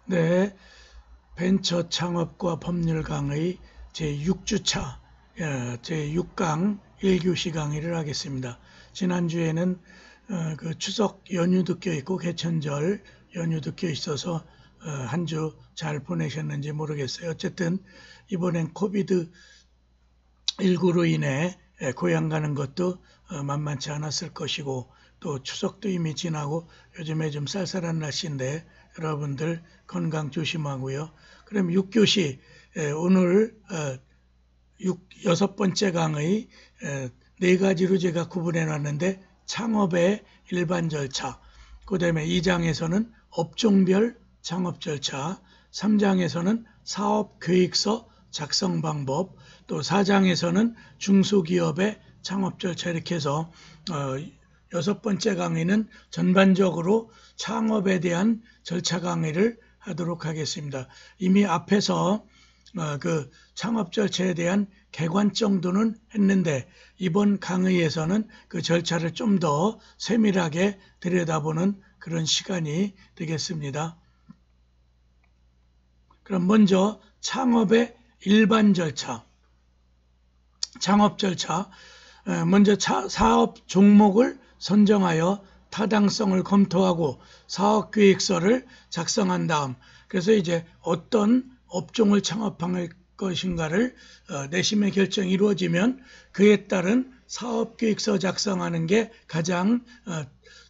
네, 벤처 창업과 법률 강의 제6주차 제6강 1교시 강의를 하겠습니다. 지난주에는 그 추석 연휴도 껴있고 개천절 연휴도 껴있어서 한 주 잘 보내셨는지 모르겠어요. 어쨌든 이번엔 코비드 19로 인해 고향 가는 것도 만만치 않았을 것이고, 또 추석도 이미 지나고 요즘에 좀 쌀쌀한 날씨인데 여러분들 건강 조심하고요. 그럼 6교시 오늘 여섯 번째 강의 네 가지로 제가 구분해 놨는데, 창업의 일반 절차, 그 다음에 2장에서는 업종별 창업 절차, 3장에서는 사업계획서 작성 방법, 또 4장에서는 중소기업의 창업 절차, 이렇게 해서 여섯 번째 강의는 전반적으로 창업에 대한 절차 강의를 하도록 하겠습니다. 이미 앞에서 그 창업 절차에 대한 개관 정도는 했는데, 이번 강의에서는 그 절차를 좀 더 세밀하게 들여다보는 그런 시간이 되겠습니다. 그럼 먼저 창업의 일반 절차, 창업 절차. 먼저 사업 종목을 선정하여 타당성을 검토하고 사업계획서를 작성한 다음, 그래서 이제 어떤 업종을 창업할 것인가를 내심의 결정이 이루어지면 그에 따른 사업계획서 작성하는 게 가장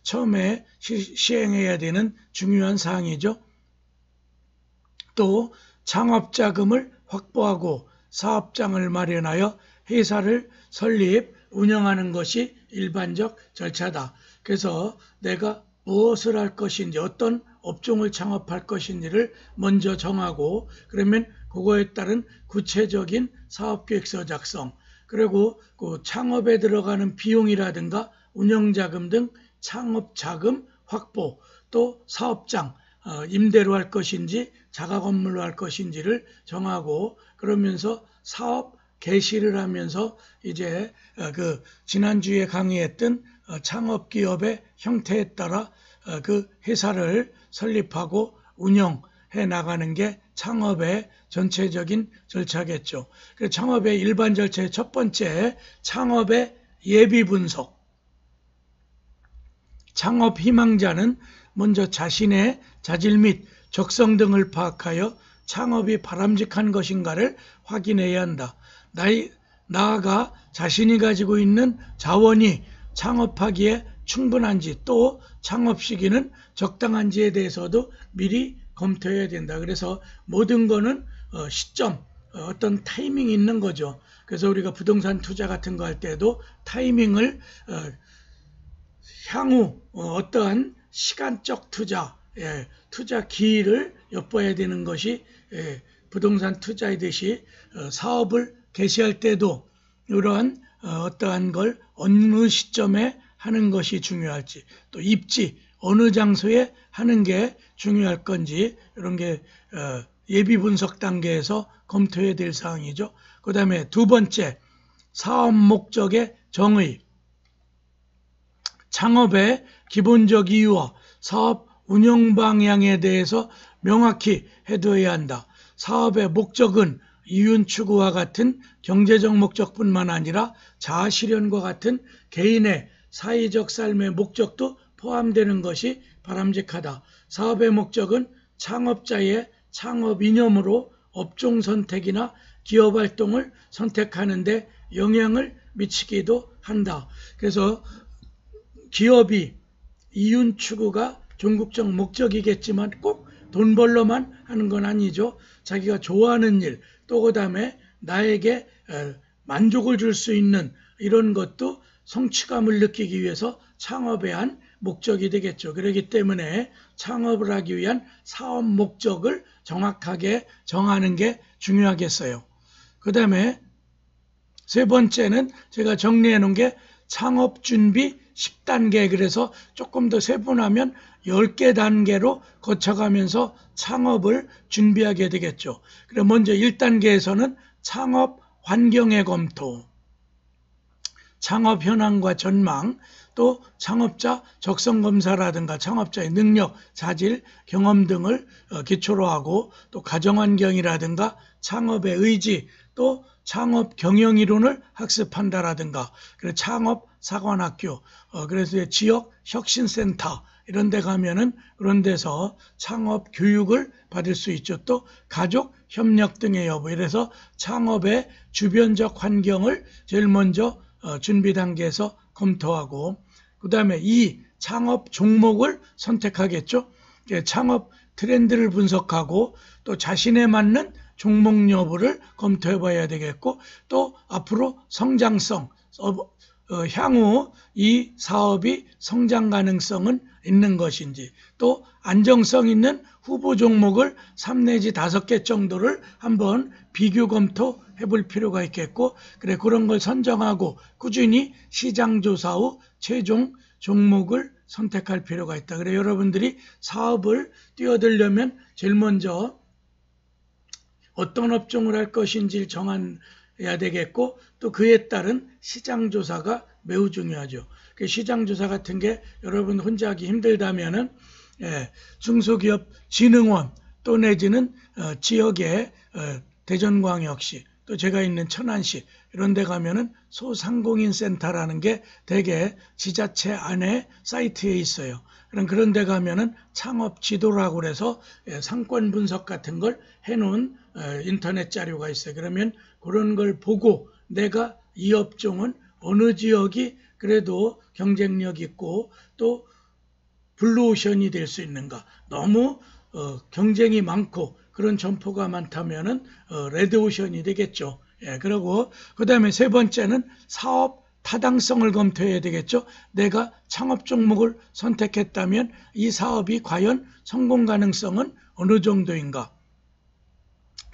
처음에 시행해야 되는 중요한 사항이죠. 또 창업자금을 확보하고 사업장을 마련하여 회사를 설립, 운영하는 것이 일반적 절차다. 그래서 내가 무엇을 할 것인지, 어떤 업종을 창업할 것인지를 먼저 정하고, 그러면 그거에 따른 구체적인 사업계획서 작성, 그리고 그 창업에 들어가는 비용이라든가 운영자금 등 창업자금 확보, 또 사업장, 임대로 할 것인지 자가 건물로 할 것인지를 정하고, 그러면서 사업 개시를 하면서 이제 그 지난주에 강의했던 창업기업의 형태에 따라 그 회사를 설립하고 운영해 나가는 게 창업의 전체적인 절차겠죠. 그래서 창업의 일반 절차의 첫 번째, 창업의 예비 분석. 창업 희망자는 먼저 자신의 자질 및 적성 등을 파악하여 창업이 바람직한 것인가를 확인해야 한다. 나아가 자신이 가지고 있는 자원이 창업하기에 충분한지, 또 창업 시기는 적당한지에 대해서도 미리 검토해야 된다. 그래서 모든 거는 시점, 어떤 타이밍이 있는 거죠. 그래서 우리가 부동산 투자 같은 거 할 때도 타이밍을 향후 어떠한 시간적 투자, 투자 기회를 엿봐야 되는 것이 부동산 투자이듯이 사업을 개시할 때도 이러한 어떠한 걸 어느 시점에 하는 것이 중요할지, 또 입지 어느 장소에 하는 게 중요할 건지, 이런 게 예비 분석 단계에서 검토해야 될 사항이죠. 그 다음에 두 번째, 사업 목적의 정의. 창업의 기본적 이유와 사업 운영 방향에 대해서 명확히 해둬야 한다. 사업의 목적은 이윤 추구와 같은 경제적 목적뿐만 아니라 자아실현과 같은 개인의 사회적 삶의 목적도 포함되는 것이 바람직하다. 사업의 목적은 창업자의 창업 이념으로 업종 선택이나 기업 활동을 선택하는 데 영향을 미치기도 한다. 그래서 기업이 이윤 추구가 종국적 목적이겠지만 꼭 돈 벌러만 하는 건 아니죠. 자기가 좋아하는 일, 또 그 다음에 나에게 만족을 줄 수 있는 이런 것도 성취감을 느끼기 위해서 창업에 한 목적이 되겠죠. 그렇기 때문에 창업을 하기 위한 사업 목적을 정확하게 정하는 게 중요하겠어요. 그 다음에 세 번째는 제가 정리해 놓은 게 창업 준비 10단계, 그래서 조금 더 세분하면 10개 단계로 거쳐가면서 창업을 준비하게 되겠죠. 그럼 먼저 1단계에서는 창업 환경의 검토. 창업 현황과 전망, 또 창업자 적성검사라든가 창업자의 능력, 자질, 경험 등을 기초로 하고, 또 가정환경이라든가 창업의 의지, 또 창업 경영이론을 학습한다라든가, 그래서 창업 사관학교, 그래서 지역 혁신센터 이런 데 가면은 그런 데서 창업 교육을 받을 수 있죠. 또 가족 협력 등의 여부, 이래서 창업의 주변적 환경을 제일 먼저 준비 단계에서 검토하고, 그 다음에 이 창업 종목을 선택하겠죠. 창업 트렌드를 분석하고, 또 자신에 맞는 종목 여부를 검토해 봐야 되겠고, 또 앞으로 성장성, 향후 이 사업이 성장 가능성은 있는 것인지, 또 안정성 있는 후보 종목을 3 내지 5개 정도를 한번 비교 검토해 볼 필요가 있겠고, 그래 그런 걸 선정하고 꾸준히 시장 조사 후 최종 종목을 선택할 필요가 있다. 그래 여러분들이 사업을 뛰어들려면 제일 먼저 어떤 업종을 할 것인지를 정해야 되겠고, 또 그에 따른 시장 조사가 매우 중요하죠. 그 시장 조사 같은 게 여러분 혼자 하기 힘들다면은 중소기업 진흥원, 또 내지는 지역의 대전광역시, 또 제가 있는 천안시 이런 데 가면은 소상공인 센터라는 게 대개 지자체 안에 사이트에 있어요. 그런 데 가면은 창업 지도라고 그래서 상권 분석 같은 걸 해놓은 인터넷 자료가 있어요. 그러면 그런 걸 보고 내가 이 업종은 어느 지역이 그래도 경쟁력 있고 또 블루오션이 될 수 있는가. 너무 경쟁이 많고 그런 점포가 많다면은 레드오션이 되겠죠. 그리고 그 다음에 세 번째는 사업 타당성을 검토해야 되겠죠. 내가 창업 종목을 선택했다면 이 사업이 과연 성공 가능성은 어느 정도인가.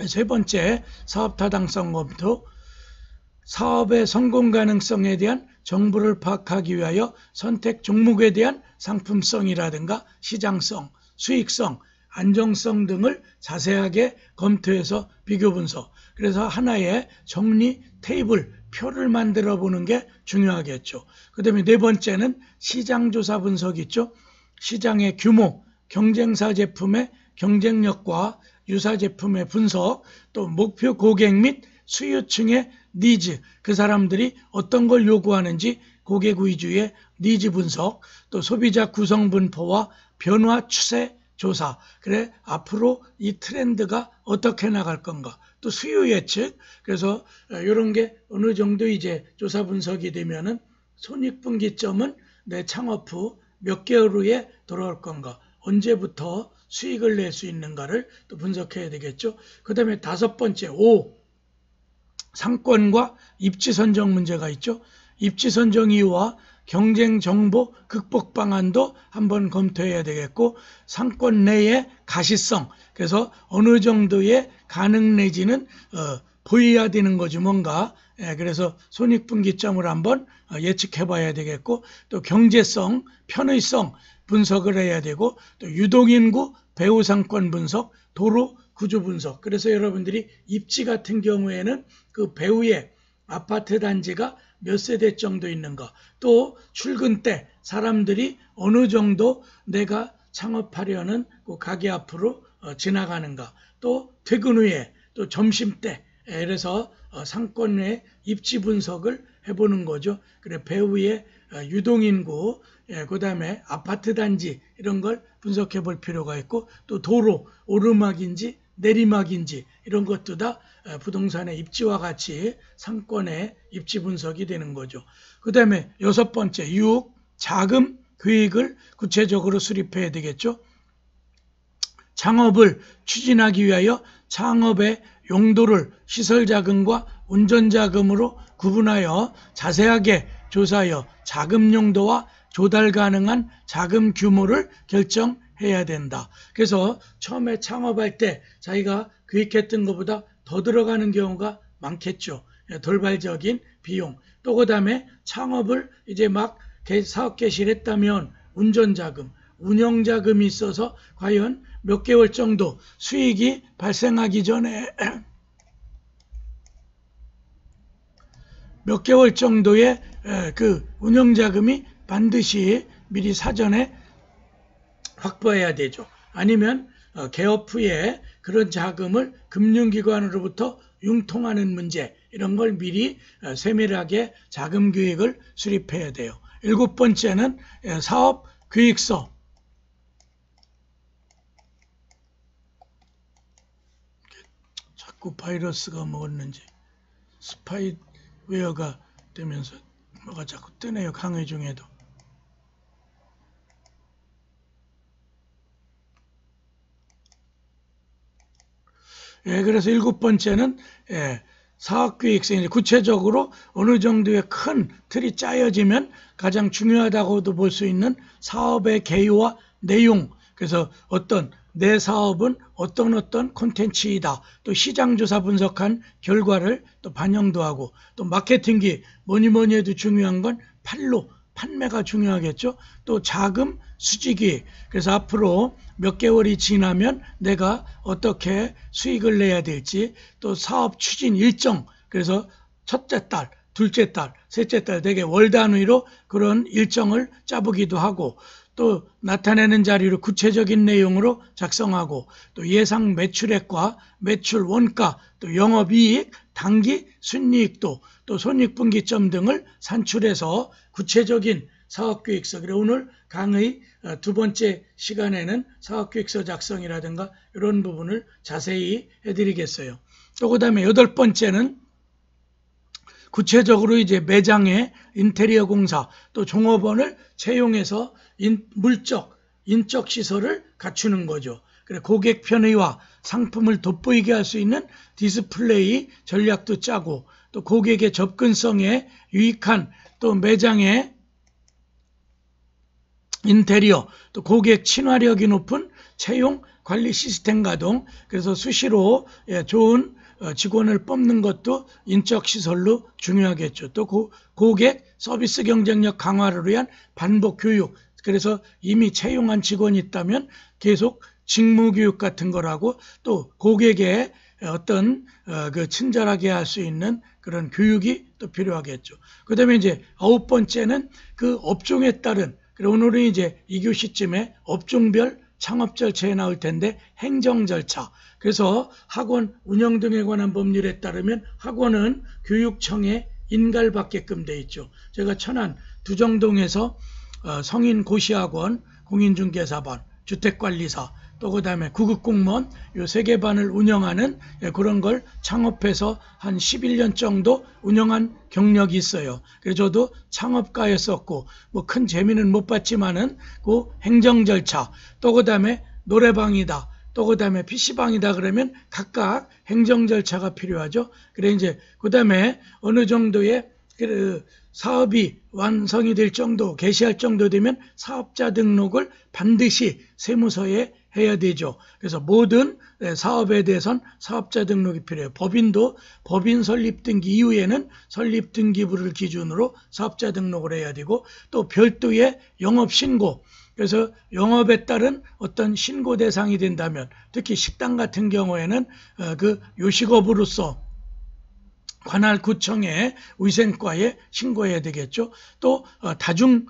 세 번째, 사업 타당성 검토. 사업의 성공 가능성에 대한 정보를 파악하기 위하여 선택 종목에 대한 상품성이라든가 시장성, 수익성, 안정성 등을 자세하게 검토해서 비교 분석. 그래서 하나의 정리 테이블, 표를 만들어 보는 게 중요하겠죠. 그 다음에 네 번째는 시장조사 분석 있죠. 시장의 규모, 경쟁사 제품의 경쟁력과 유사 제품의 분석, 또 목표 고객 및 수요층의 니즈, 그 사람들이 어떤 걸 요구하는지 고객 위주의 니즈 분석, 또 소비자 구성 분포와 변화 추세 조사. 그래 앞으로 이 트렌드가 어떻게 나갈 건가. 또 수요 예측. 그래서 이런 게 어느 정도 이제 조사 분석이 되면은 손익분기점은 내 창업 후 몇 개월 후에 돌아올 건가. 언제부터 수익을 낼 수 있는가를 또 분석해야 되겠죠. 그 다음에 다섯 번째, 상권과 입지 선정 문제가 있죠. 입지 선정 이유와 경쟁 정보 극복 방안도 한번 검토해야 되겠고, 상권 내의 가시성, 그래서 어느 정도의 가능 내지는 보여야 되는 거지 뭔가. 그래서 손익분기점을 한번 예측해 봐야 되겠고, 또 경제성, 편의성 분석을 해야 되고, 또 유동인구 배후 상권 분석, 도로 구조 분석. 그래서 여러분들이 입지 같은 경우에는 그 배후에 아파트 단지가 몇 세대 정도 있는가, 또 출근 때 사람들이 어느 정도 내가 창업하려는 그 가게 앞으로 지나가는가, 또 퇴근 후에, 또 점심 때, 그래서 상권 내 입지 분석을 해보는 거죠. 그래 배후에 유동인구, 그 다음에 아파트 단지 이런 걸 분석해 볼 필요가 있고, 또 도로 오르막인지 내리막인지 이런 것도 다 부동산의 입지와 같이 상권의 입지 분석이 되는 거죠. 그 다음에 여섯 번째, 유혹, 자금 계획을 구체적으로 수립해야 되겠죠. 창업을 추진하기 위하여 창업의 용도를 시설자금과 운전자금으로 구분하여 자세하게 조사하여 자금 용도와 조달 가능한 자금 규모를 결정해야 된다. 그래서 처음에 창업할 때 자기가 계획했던 것보다 더 들어가는 경우가 많겠죠. 돌발적인 비용. 또 그 다음에 창업을 이제 막 사업 개시했다면 운전자금, 운영자금이 있어서 과연 몇 개월 정도 수익이 발생하기 전에 몇 개월 정도의 그 운영자금이 반드시 미리 사전에 확보해야 되죠. 아니면 개업 후에 그런 자금을 금융기관으로부터 융통하는 문제, 이런 걸 미리 세밀하게 자금 계획을 수립해야 돼요. 7번째는 사업 계획서. 자꾸 바이러스가 먹었는지 스파이웨어가 되면서 뭐가 자꾸 뜨네요. 강의 중에도. 그래서 7번째는 사업계획서. 구체적으로 어느 정도의 큰 틀이 짜여지면 가장 중요하다고도 볼 수 있는 사업의 개요와 내용. 그래서 내 사업은 어떤 콘텐츠이다. 또 시장조사 분석한 결과를 또 반영도 하고, 또 마케팅기, 뭐니 해도 중요한 건 판매가 중요하겠죠. 또 자금 수지기. 그래서 앞으로 몇 개월이 지나면 내가 어떻게 수익을 내야 될지, 또 사업 추진 일정. 그래서 첫째 달, 둘째 달, 셋째 달 되게 월 단위로 그런 일정을 짜보기도 하고, 또 나타내는 자료를 구체적인 내용으로 작성하고, 또 예상 매출액과 매출 원가, 또 영업이익, 당기 순이익도, 또 손익분기점 등을 산출해서 구체적인 사업계획서. 그래 오늘 강의 2번째 시간에는 사업계획서 작성이라든가 이런 부분을 자세히 해드리겠어요. 또 그 다음에 8번째는 구체적으로 이제 매장의 인테리어 공사, 또 종업원을 채용해서 인적 시설을 갖추는 거죠. 그래 고객 편의와 상품을 돋보이게 할 수 있는 디스플레이 전략도 짜고, 또 고객의 접근성에 유익한 또 매장의 인테리어, 또 고객 친화력이 높은 채용 관리 시스템 가동. 그래서 수시로 좋은 직원을 뽑는 것도 인적 시설로 중요하겠죠. 또 고객 서비스 경쟁력 강화를 위한 반복 교육. 그래서 이미 채용한 직원이 있다면 계속 직무 교육 같은 거라고, 또 고객의 그 친절하게 할 수 있는 그런 교육이 또 필요하겠죠. 그 다음에 이제 9번째는 그 업종에 따른, 오늘은 이제 2교시쯤에 업종별 창업 절차에 나올 텐데 행정 절차. 그래서 학원 운영 등에 관한 법률에 따르면 학원은 교육청에 인가받게끔 돼 있죠. 제가 천안 두정동에서 성인 고시학원, 공인중개사반, 주택관리사, 또 그 다음에 구급공무원 요 3개 반을 운영하는 그런 걸 창업해서 한 11년 정도 운영한 경력이 있어요. 그래서 저도 창업가였었고 뭐 큰 재미는 못 봤지만은 그 행정 절차, 또 그 다음에 노래방이다, 또 그 다음에 PC방이다 그러면 각각 행정 절차가 필요하죠. 그래 이제 그 다음에 어느 정도의 그 사업이 완성이 될 정도, 개시할 정도 되면 사업자 등록을 반드시 세무서에 해야 되죠. 그래서 모든 사업에 대해서는 사업자 등록이 필요해요. 법인도 법인 설립 등기 이후에는 설립 등기부를 기준으로 사업자 등록을 해야 되고, 또 별도의 영업 신고. 그래서 영업에 따른 어떤 신고 대상이 된다면, 특히 식당 같은 경우에는 그 요식업으로서 관할 구청에 위생과에 신고해야 되겠죠. 또 다중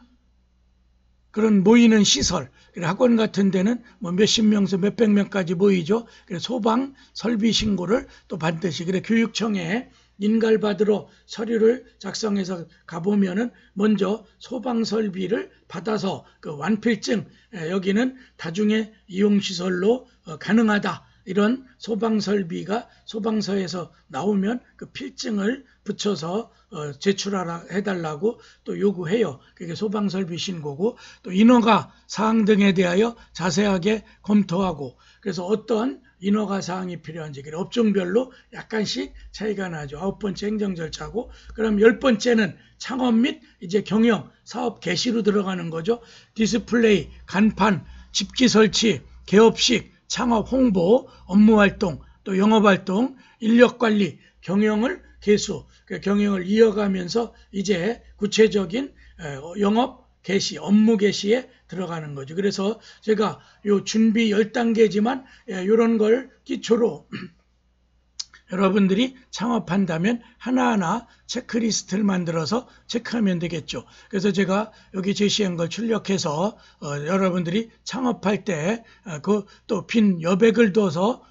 그런 모이는 시설, 학원 같은 데는 뭐 몇십 명에서 몇백 명까지 모이죠. 그래서 소방 설비 신고를 또 반드시, 그래 교육청에 인가를 받으러 서류를 작성해서 가보면은 먼저 소방 설비를 받아서 그 완필증, 여기는 다중의 이용시설로 가능하다, 이런 소방 설비가 소방서에서 나오면 그 필증을 붙여서 제출해달라고 또 요구해요. 그게 소방 설비 신고고, 또 인허가 사항 등에 대하여 자세하게 검토하고, 그래서 어떤 인허가 사항이 필요한지 업종별로 약간씩 차이가 나죠. 9번째 행정 절차고, 그럼 10번째는 창업 및 이제 경영, 사업 개시로 들어가는 거죠. 디스플레이, 간판, 집기 설치, 개업식, 창업 홍보, 업무활동, 또 영업활동, 인력관리, 경영을 개수, 경영을 이어가면서 이제 구체적인 영업 개시, 업무 개시에 들어가는 거죠. 그래서 제가 요 준비 10단계지만 이런 걸 기초로 여러분들이 창업한다면 하나하나 체크리스트를 만들어서 체크하면 되겠죠. 그래서 제가 여기 제시한 걸 출력해서 여러분들이 창업할 때 그 또 빈 여백을 둬서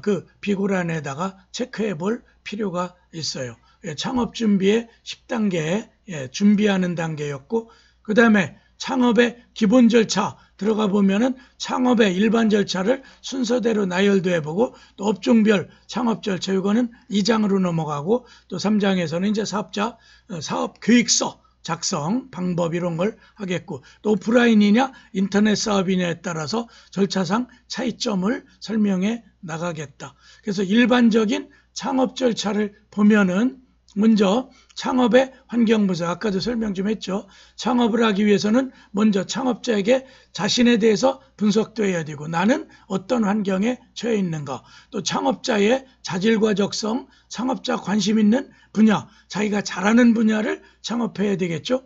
그 비고란에다가 체크해 볼 필요가 있어요. 창업 준비의 10단계 준비하는 단계였고, 그 다음에 창업의 기본 절차 들어가 보면은 창업의 일반 절차를 순서대로 나열도 해보고, 또 업종별 창업 절차, 이거는 2장으로 넘어가고, 또 3장에서는 이제 사업자 사업 계획서 작성 방법 이런 걸 하겠고, 또 오프라인이냐 인터넷 사업이냐에 따라서 절차상 차이점을 설명해 나가겠다. 그래서 일반적인 창업 절차를 보면은 먼저 창업의 환경 분석, 아까도 설명 좀 했죠. 창업을 하기 위해서는 먼저 창업자에게 자신에 대해서 분석도 해야 되고, 나는 어떤 환경에 처해 있는가, 또 창업자의 자질과 적성, 창업자 관심 있는 분야, 자기가 잘하는 분야를 창업해야 되겠죠.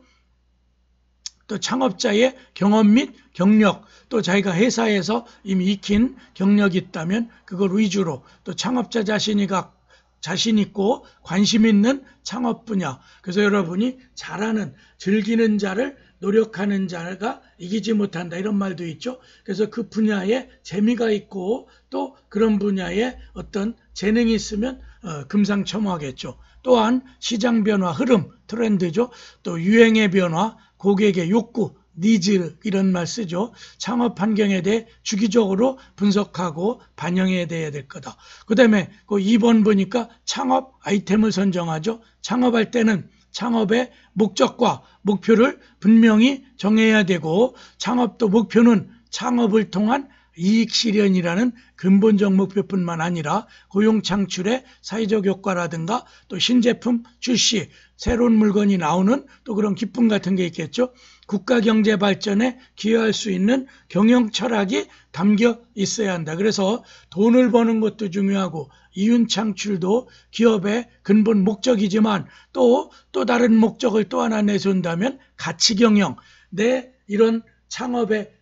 또 창업자의 경험 및 경력, 또 자기가 회사에서 이미 익힌 경력이 있다면 그걸 위주로, 또 창업자 자신 있고 관심 있는 창업 분야. 그래서 여러분이 잘하는, 즐기는 자를 노력하는 자가 이기지 못한다, 이런 말도 있죠. 그래서 그 분야에 재미가 있고 또 그런 분야에 어떤 재능이 있으면 금상첨화하겠죠. 또한 시장 변화, 흐름, 트렌드죠. 또 유행의 변화, 고객의 욕구, 니즈, 이런 말 쓰죠. 창업 환경에 대해 주기적으로 분석하고 반영해야 될 거다. 그 다음에 그 2번 보니까 창업 아이템을 선정하죠. 창업할 때는 창업의 목적과 목표를 분명히 정해야 되고, 창업도 목표는 창업을 통한 이익 실현이라는 근본적 목표뿐만 아니라 고용 창출의 사회적 효과라든가, 또 신제품 출시, 새로운 물건이 나오는 또 그런 기쁨 같은 게 있겠죠. 국가 경제 발전에 기여할 수 있는 경영 철학이 담겨 있어야 한다. 그래서 돈을 버는 것도 중요하고 이윤 창출도 기업의 근본 목적이지만, 또 다른 목적을 또 하나 내세운다면 가치 경영, 내 이런 창업의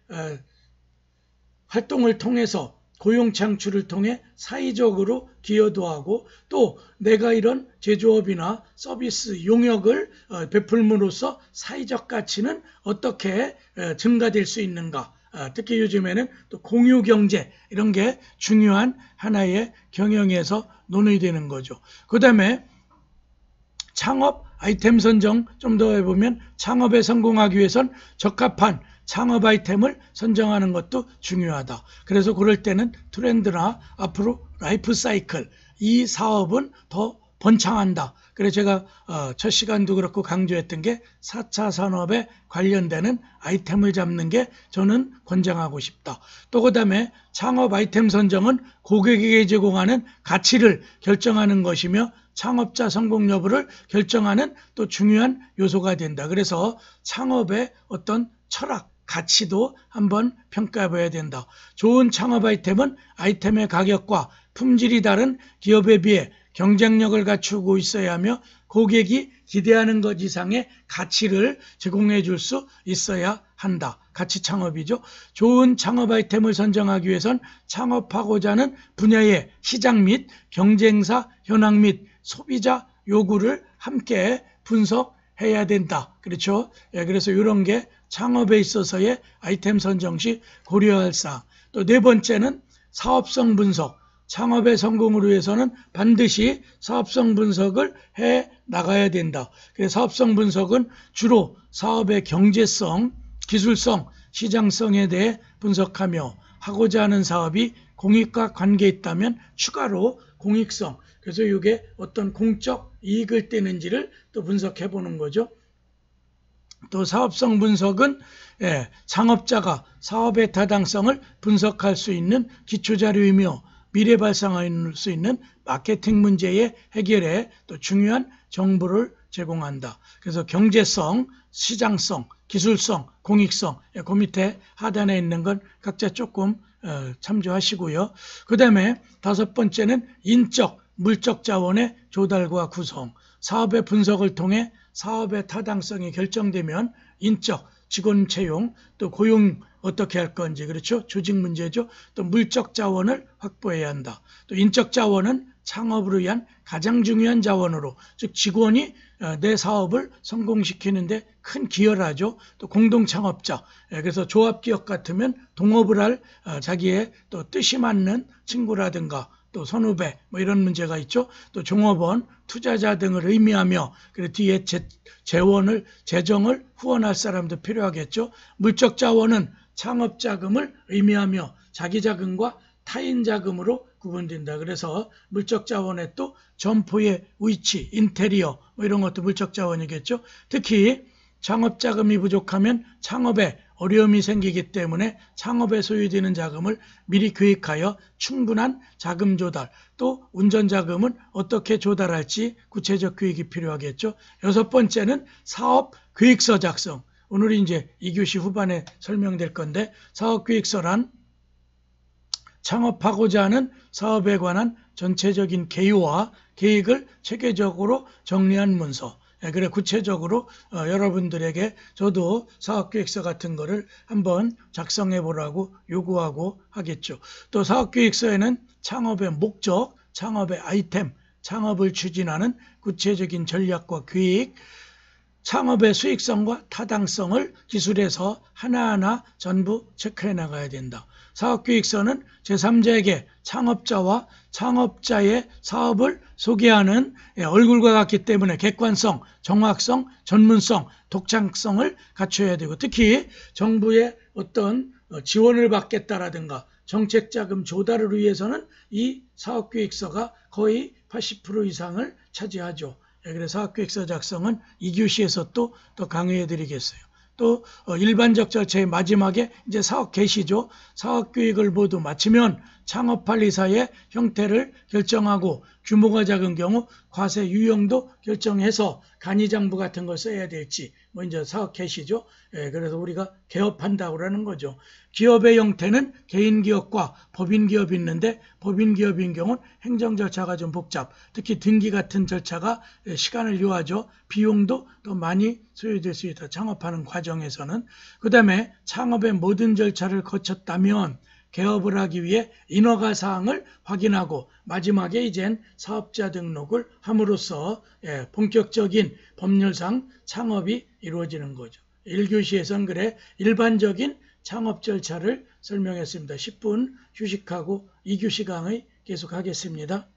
활동을 통해서 고용 창출을 통해 사회적으로 기여도 하고, 또 내가 이런 제조업이나 서비스 용역을 베풀므로써 사회적 가치는 어떻게 증가될 수 있는가. 특히 요즘에는 또 공유경제, 이런 게 중요한 하나의 경영에서 논의되는 거죠. 그 다음에 창업 아이템 선정 좀 더 해보면, 창업에 성공하기 위해선 적합한 창업 아이템을 선정하는 것도 중요하다. 그래서 그럴 때는 트렌드나 앞으로 라이프 사이클, 이 사업은 더 번창한다. 그래서 제가 첫 시간도 그렇고 강조했던 게 4차 산업에 관련되는 아이템을 잡는 게 저는 권장하고 싶다. 또 그 다음에 창업 아이템 선정은 고객에게 제공하는 가치를 결정하는 것이며 창업자 성공 여부를 결정하는 또 중요한 요소가 된다. 그래서 창업의 어떤 철학, 가치도 한번 평가해 봐야 된다. 좋은 창업 아이템은 아이템의 가격과 품질이 다른 기업에 비해 경쟁력을 갖추고 있어야 하며, 고객이 기대하는 것 이상의 가치를 제공해 줄 수 있어야 한다. 가치 창업이죠. 좋은 창업 아이템을 선정하기 위해선 창업하고자 하는 분야의 시장 및 경쟁사 현황 및 소비자 요구를 함께 분석해야 된다. 그렇죠? 그래서 이런 게 창업에 있어서의 아이템 선정 시 고려할 사항. 또 네 번째는 사업성 분석. 창업의 성공을 위해서는 반드시 사업성 분석을 해 나가야 된다. 그래서 사업성 분석은 주로 사업의 경제성, 기술성, 시장성에 대해 분석하며, 하고자 하는 사업이 공익과 관계 있다면 추가로 공익성, 그래서 이게 어떤 공적 이익을 떼는지를 또 분석해 보는 거죠. 또 사업성 분석은 창업자가 사업의 타당성을 분석할 수 있는 기초자료이며, 미래 발생할 수 있는 마케팅 문제의 해결에 또 중요한 정보를 제공한다. 그래서 경제성, 시장성, 기술성, 공익성, 그 밑에 하단에 있는 건 각자 조금 참조하시고요. 그 다음에 다섯 번째는 인적, 물적 자원의 조달과 구성. 사업의 분석을 통해 사업의 타당성이 결정되면 인적, 직원 채용, 또 고용 어떻게 할 건지, 그렇죠? 조직 문제죠. 또 물적 자원을 확보해야 한다. 또 인적 자원은 창업을 위한 가장 중요한 자원으로, 즉 직원이 내 사업을 성공시키는데 큰 기여를 하죠. 또 공동창업자, 그래서 조합기업 같으면 동업을 할 자기의 또 뜻이 맞는 친구라든가 또 선후배 뭐 이런 문제가 있죠. 또 종업원, 투자자 등을 의미하며 그리고 뒤에 재정을 후원할 사람도 필요하겠죠. 물적 자원은 창업 자금을 의미하며 자기 자금과 타인 자금으로 구분된다. 그래서 물적 자원에 또 점포의 위치, 인테리어 뭐 이런 것도 물적 자원이겠죠. 특히 창업 자금이 부족하면 창업에 어려움이 생기기 때문에 창업에 소요되는 자금을 미리 계획하여 충분한 자금 조달, 또 운전 자금은 어떻게 조달할지 구체적 계획이 필요하겠죠. 여섯 번째는 사업 계획서 작성. 오늘 이제 2교시 후반에 설명될 건데, 사업 계획서란 창업하고자 하는 사업에 관한 전체적인 개요와 계획을 체계적으로 정리한 문서. 그래 구체적으로 여러분들에게 저도 사업계획서 같은 거를 한번 작성해 보라고 요구하고 하겠죠. 또 사업계획서에는 창업의 목적, 창업의 아이템, 창업을 추진하는 구체적인 전략과 계획, 창업의 수익성과 타당성을 기술해서 하나하나 전부 체크해 나가야 된다. 사업계획서는 제3자에게 창업자와 창업자의 사업을 소개하는 얼굴과 같기 때문에 객관성, 정확성, 전문성, 독창성을 갖춰야 되고, 특히 정부의 어떤 지원을 받겠다라든가 정책자금 조달을 위해서는 이 사업계획서가 거의 80% 이상을 차지하죠. 그래서 사업계획서 작성은 2교시에서 또 강의해 드리겠어요. 또 일반적 절차의 마지막에 이제 사업 개시죠. 사업 계획을 모두 마치면 창업관리사의 형태를 결정하고 규모가 작은 경우 과세 유형도 결정해서 간이장부 같은 걸 써야 될지 뭐 이제 사업 개시죠. 그래서 우리가 개업한다고 그러는 거죠. 기업의 형태는 개인기업과 법인기업이 있는데, 법인기업인 경우는 행정 절차가 좀 복잡, 특히 등기 같은 절차가 시간을 요하죠. 비용도 더 많이 소요될 수 있다. 창업하는 과정에서는. 그 다음에 창업의 모든 절차를 거쳤다면 개업을 하기 위해 인허가 사항을 확인하고 마지막에 이젠 사업자 등록을 함으로써 본격적인 법률상 창업이 이루어지는 거죠. 1교시에서는 그래 일반적인 창업 절차를 설명했습니다. 10분 휴식하고 2교시 강의 계속하겠습니다.